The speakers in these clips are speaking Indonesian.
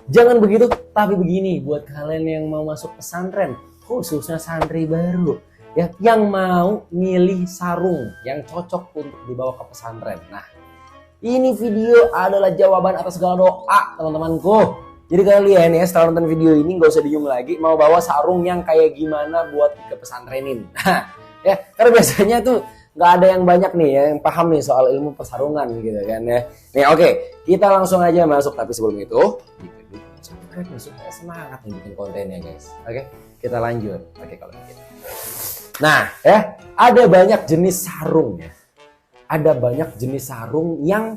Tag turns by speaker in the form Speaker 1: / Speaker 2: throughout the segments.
Speaker 1: Jangan begitu, tapi begini buat kalian yang mau masuk pesantren, khususnya santri baru, ya, yang mau milih sarung yang cocok untuk dibawa ke pesantren. Nah, ini video adalah jawaban atas segala doa, teman-temanku. Jadi kalian ya setelah nonton video ini nggak usah bingung lagi mau bawa sarung yang kayak gimana buat ke pesantrenin. Nah, ya, karena biasanya tuh nggak ada yang banyak nih yang paham nih soal ilmu persarungan gitu kan ya. Nih oke, kita langsung aja masuk, tapi sebelum itu supaya semangat nih bikin kontennya guys. Oke, kita lanjut. Oke, kalau gitu. Nah ya, ada banyak jenis sarung ya. Ada banyak jenis sarung yang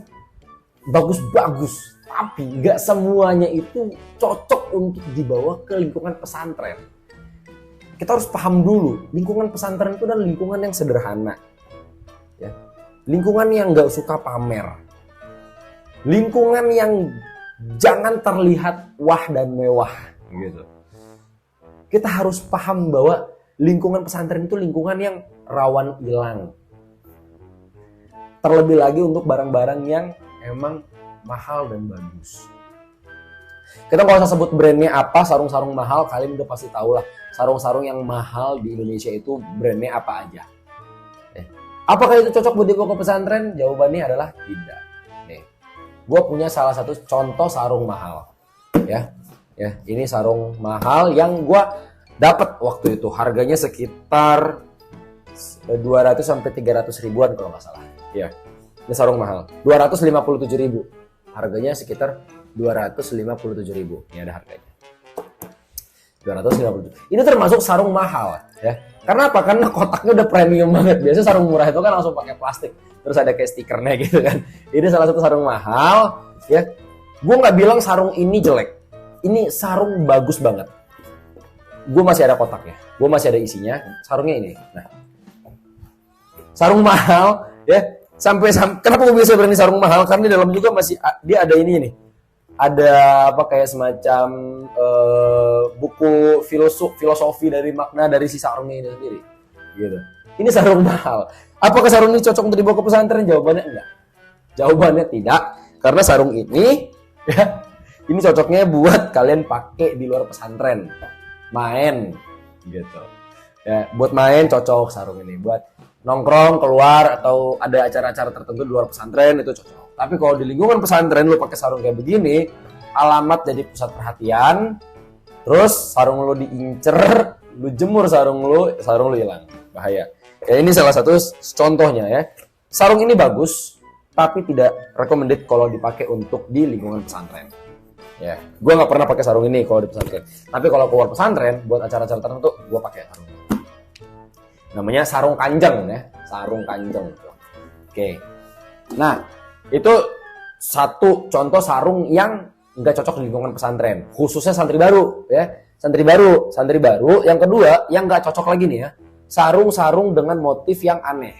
Speaker 1: bagus-bagus, tapi nggak semuanya itu cocok untuk dibawa ke lingkungan pesantren. Kita harus paham dulu, lingkungan pesantren itu adalah lingkungan yang sederhana, ya. Lingkungan yang nggak suka pamer, lingkungan yang jangan terlihat wah dan mewah gitu. Kita harus paham bahwa lingkungan pesantren itu lingkungan yang rawan hilang. Terlebih lagi untuk barang-barang yang emang mahal dan bagus. Kita nggak usah sebut brandnya apa, sarung-sarung mahal kalian udah pasti tahu lah. Sarung-sarung yang mahal di Indonesia itu brandnya apa aja. Apakah itu cocok buat dibawa ke pesantren? Jawabannya adalah tidak. Gue punya salah satu contoh sarung mahal, ya, ini sarung mahal yang gue dapat waktu itu, harganya sekitar 200 sampai 300 ribuan kalau nggak salah, ya. Ini sarung mahal, 257 ribu, harganya sekitar 257 ribu, ini ada harganya. 257. Ini termasuk sarung mahal, ya. Karena apa? Karena kotaknya udah premium banget. Biasanya sarung murah itu kan langsung pakai plastik, terus ada kayak stikernya gitu kan. Ini salah satu sarung mahal, ya. Gue nggak bilang sarung ini jelek. Ini sarung bagus banget. Gue masih ada kotaknya, gue masih ada isinya. Sarungnya ini. Nah, sarung mahal, ya. Kenapa gue bisa berani sarung mahal? Karena di dalam juga masih dia ada ini nih. Ada apa kayak semacam buku filosofi dari makna dari si sarungnya ini sendiri, gitu. Ini sarung mahal. Apakah sarung ini cocok untuk dibawa ke pesantren? Jawabannya enggak. Jawabannya tidak, karena sarung ini, ya, ini cocoknya buat kalian pakai di luar pesantren, main, gitu. Ya, buat main cocok sarung ini. Buat nongkrong keluar atau ada acara-acara tertentu di luar pesantren itu cocok. Tapi kalau di lingkungan pesantren lu pakai sarung kayak begini, alamat jadi pusat perhatian. Terus sarung lu diincer, lu jemur sarung lu hilang. Bahaya. Ya, ini salah satu contohnya ya. Sarung ini bagus, tapi tidak recommended kalau dipakai untuk di lingkungan pesantren. Ya, gue nggak pernah pakai sarung ini kalau di pesantren. Tapi kalau keluar pesantren, buat acara-acara tertentu, gue pakai sarung ini. Namanya sarung kanjeng ya, sarung kanjeng. Oke. Nah, itu satu contoh sarung yang nggak cocok di lingkungan pesantren, khususnya santri baru ya, santri baru. Yang kedua, yang nggak cocok lagi nih ya, sarung-sarung dengan motif yang aneh.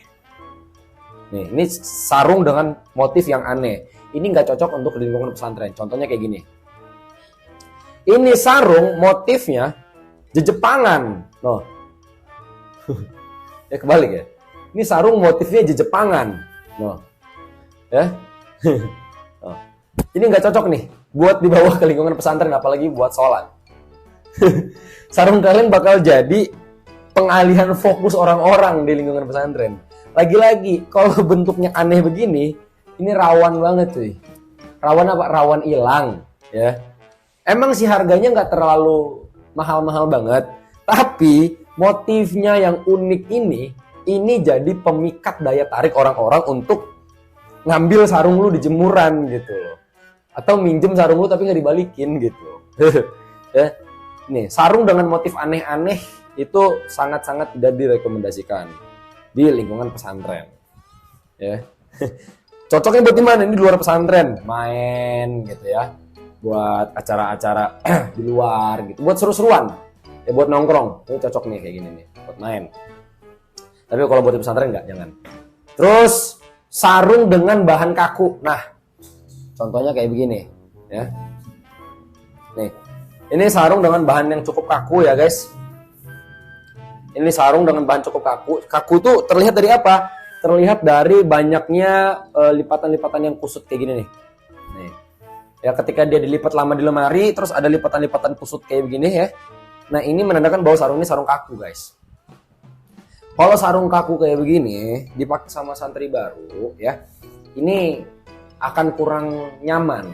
Speaker 1: Nih, ini sarung dengan motif yang aneh. Ini nggak cocok untuk lingkungan pesantren. Contohnya kayak gini. Ini sarung motifnya Jejepangan, noh. Ya kebalik ya. Ini sarung motifnya Jejepangan, noh. Ya. Oh. Ini nggak cocok nih buat dibawa ke lingkungan pesantren, apalagi buat sholat. Sarung kalian bakal jadi pengalihan fokus orang-orang di lingkungan pesantren. Lagi-lagi kalau bentuknya aneh begini, ini rawan banget cuy. Rawan apa? Rawan hilang ya. Emang sih harganya nggak terlalu mahal-mahal banget, tapi motifnya yang unik ini jadi pemikat daya tarik orang-orang untuk ngambil sarung lu di jemuran gitu loh. Atau minjem sarung lu tapi nggak dibalikin gitu. Ya. Nih, sarung dengan motif aneh-aneh itu sangat-sangat tidak direkomendasikan di lingkungan pesantren. Ya. Cocoknya buat di mana? Ini di luar pesantren, main gitu ya. Buat acara-acara di luar gitu. Buat seru-seruan. Ya buat nongkrong. Ini cocok nih kayak gini nih, buat main. Tapi kalau buat di pesantren enggak, jangan. Terus sarung dengan bahan kaku. Nah, contohnya kayak begini, ya. Nih, ini sarung dengan bahan yang cukup kaku ya guys. Ini sarung dengan bahan cukup kaku. Kaku itu terlihat dari apa? Terlihat dari banyaknya lipatan-lipatan yang kusut kayak gini nih. Nih. Ya, ketika dia dilipat lama di lemari, terus ada lipatan-lipatan kusut kayak begini ya. Nah, ini menandakan bahwa sarung ini sarung kaku, guys. Kalau sarung kaku kayak begini dipakai sama santri baru ya, ini akan kurang nyaman.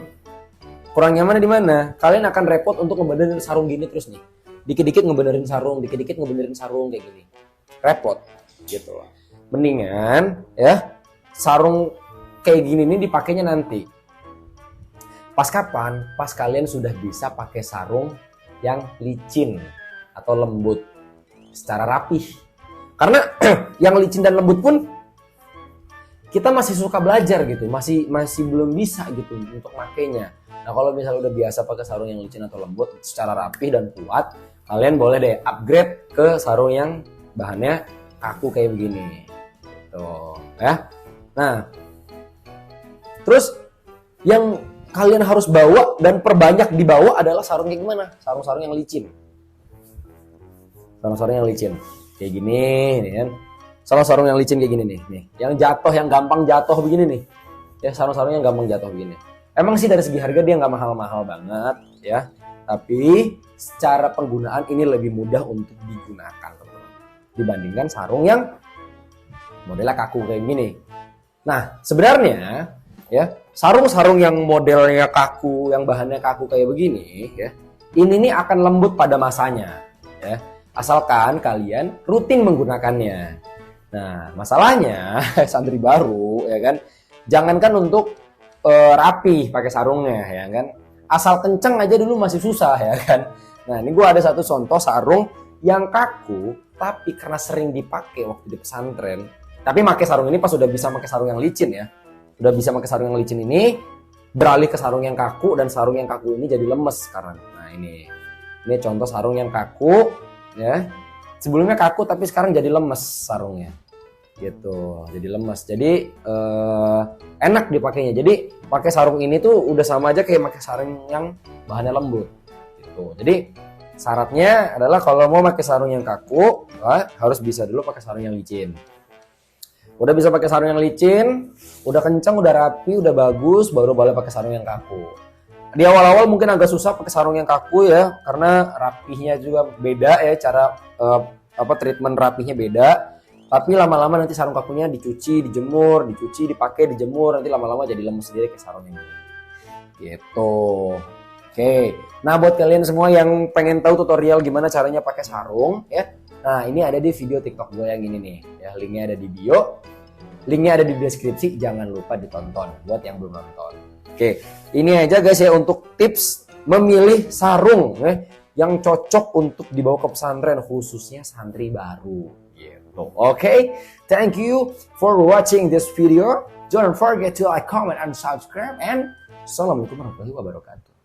Speaker 1: Kurang nyamannya di mana? Kalian akan repot untuk ngebenerin sarung gini terus nih. Dikit-dikit ngebenerin sarung, dikit-dikit ngebenerin sarung kayak gini. Repot gitu loh. Mendingan ya sarung kayak gini nih dipakainya nanti. Pas kapan? Pas kalian sudah bisa pakai sarung yang licin atau lembut secara rapih. Karena yang licin dan lembut pun kita masih suka belajar gitu, masih belum bisa gitu untuk makainya. Nah, kalau misalnya udah biasa pakai sarung yang licin atau lembut secara rapih dan kuat, kalian boleh deh upgrade ke sarung yang bahannya kaku kayak begini. Tuh, ya. Nah, terus yang kalian harus bawa dan perbanyak dibawa adalah sarung kayak gimana? Sarung-sarung yang licin. Sarung-sarung yang licin. Kayak gini, nih kan. Sarung-sarung yang licin kayak gini nih. Yang jatuh, yang gampang jatuh begini nih. Ya, sarung-sarung yang gampang jatuh begini. Emang sih dari segi harga dia nggak mahal-mahal banget, ya. Tapi secara penggunaan ini lebih mudah untuk digunakan, teman-teman. Dibandingkan sarung yang modelnya kaku kayak gini. Nah, sebenarnya ya, sarung-sarung yang modelnya kaku, yang bahannya kaku kayak begini, ya, ini nih akan lembut pada masanya, ya. Asalkan kalian rutin menggunakannya. Nah, masalahnya santri baru, ya kan, jangankan untuk rapi pakai sarungnya, ya kan, asal kenceng aja dulu masih susah, ya kan. Nah, ini gue ada satu contoh sarung yang kaku, tapi karena sering dipakai waktu di pesantren, tapi pakai sarung ini pas udah bisa pakai sarung yang licin ya. Udah bisa pakai sarung yang licin ini, beralih ke sarung yang kaku, dan sarung yang kaku ini jadi lemes sekarang. Nah, ini contoh sarung yang kaku ya. Sebelumnya kaku tapi sekarang jadi lemes sarungnya. Gitu. Jadi lemes. Jadi enak dipakainya. Jadi pakai sarung ini tuh udah sama aja kayak pakai sarung yang bahannya lembut. Gitu. Jadi syaratnya adalah kalau mau pakai sarung yang kaku, harus bisa dulu pakai sarung yang licin. Udah bisa pakai sarung yang licin, udah kencang, udah rapi, udah bagus, baru boleh pakai sarung yang kaku. Di awal-awal mungkin agak susah pakai sarung yang kaku ya, karena rapihnya juga beda ya, cara treatment rapihnya beda. Tapi lama-lama nanti sarung kakunya dicuci, dijemur, dicuci, dipakai, dijemur, nanti lama-lama jadi lemes sendiri kayak sarung ini. Gitu. Oke. Nah, buat kalian semua yang pengen tahu tutorial gimana caranya pakai sarung ya. Nah, ini ada di video TikTok gue yang ini nih. Ya, linknya ada di bio. Linknya ada di deskripsi. Jangan lupa ditonton buat yang belum nonton. Oke, ini aja guys ya untuk tips memilih sarung yang cocok untuk dibawa ke pesantren, khususnya santri baru. Gitu. Oke, thank you for watching this video. Don't forget to like, comment, and subscribe. And Assalamualaikum warahmatullahi wabarakatuh.